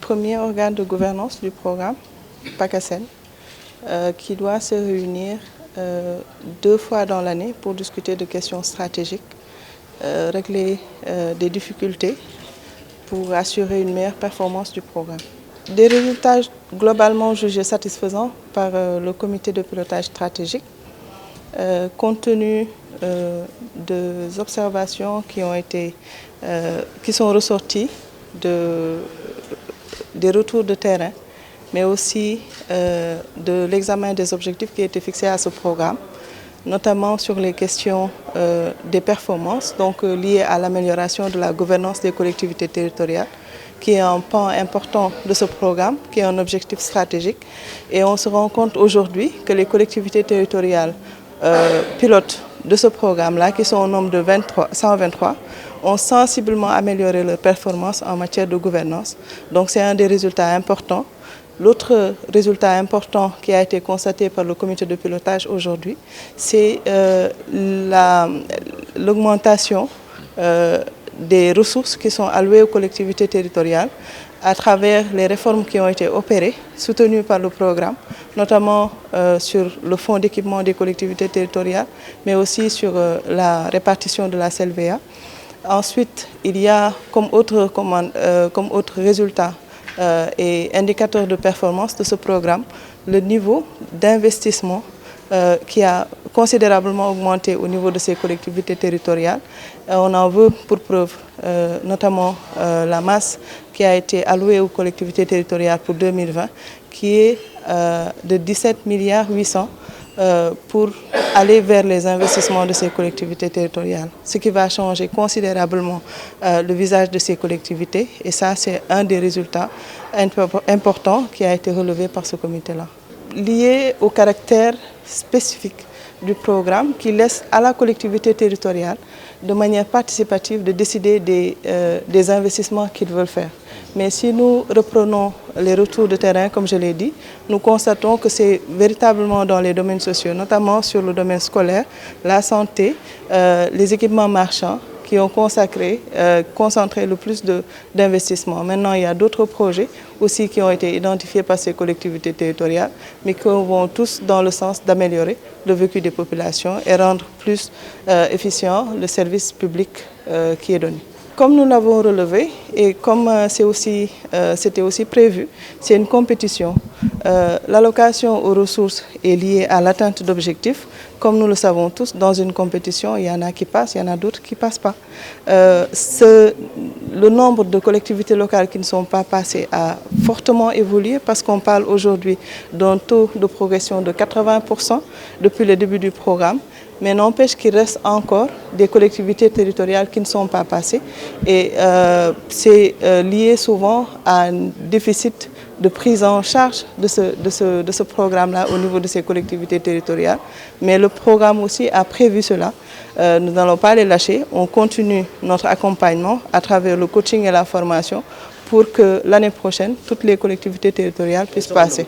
premier organe de gouvernance du programme, PACASEN, qui doit se réunir 2 fois dans l'année pour discuter de questions stratégiques, régler des difficultés pour assurer une meilleure performance du programme. Des résultats globalement jugés satisfaisants par le comité de pilotage stratégique, compte tenu des observations qui sont ressorties des retours de terrain, mais aussi de l'examen des objectifs qui étaient fixés à ce programme, notamment sur les questions des performances, donc liées à l'amélioration de la gouvernance des collectivités territoriales, qui est un pan important de ce programme, qui est un objectif stratégique. Et on se rend compte aujourd'hui que les collectivités territoriales pilotes de ce programme-là, qui sont au nombre de 123, ont sensiblement amélioré leur performance en matière de gouvernance. Donc c'est un des résultats importants. L'autre résultat important qui a été constaté par le comité de pilotage aujourd'hui, c'est l'augmentation des ressources qui sont allouées aux collectivités territoriales à travers les réformes qui ont été opérées, soutenues par le programme, notamment sur le fonds d'équipement des collectivités territoriales, mais aussi sur la répartition de la CLVA. Ensuite, il y a comme autre résultat et indicateur de performance de ce programme, le niveau d'investissement qui a considérablement augmenté au niveau de ces collectivités territoriales. On en veut pour preuve notamment la masse qui a été allouée aux collectivités territoriales pour 2020, qui est de 17,8 milliards pour aller vers les investissements de ces collectivités territoriales, ce qui va changer considérablement le visage de ces collectivités. Et ça, c'est un des résultats importants qui a été relevé par ce comité-là. Lié au caractère spécifique du programme qui laisse à la collectivité territoriale de manière participative de décider des investissements qu'ils veulent faire. Mais si nous reprenons les retours de terrain, comme je l'ai dit, nous constatons que c'est véritablement dans les domaines sociaux, notamment sur le domaine scolaire, la santé, les équipements marchands, qui ont concentré le plus d'investissements. Maintenant, il y a d'autres projets aussi qui ont été identifiés par ces collectivités territoriales, mais qui vont tous dans le sens d'améliorer le vécu des populations et rendre plus efficient le service public qui est donné. Comme nous l'avons relevé et comme c'était aussi prévu, c'est une compétition. L'allocation aux ressources est liée à l'atteinte d'objectifs. Comme nous le savons tous, dans une compétition, il y en a qui passent, il y en a d'autres qui ne passent pas. Le nombre de collectivités locales qui ne sont pas passées a fortement évolué parce qu'on parle aujourd'hui d'un taux de progression de 80% depuis le début du programme. Mais n'empêche qu'il reste encore des collectivités territoriales qui ne sont pas passées. Et c'est lié souvent à un déficit de prise en charge de ce programme-là au niveau de ces collectivités territoriales. Mais le programme aussi a prévu cela. Nous n'allons pas les lâcher. On continue notre accompagnement à travers le coaching et la formation pour que l'année prochaine, toutes les collectivités territoriales puissent passer.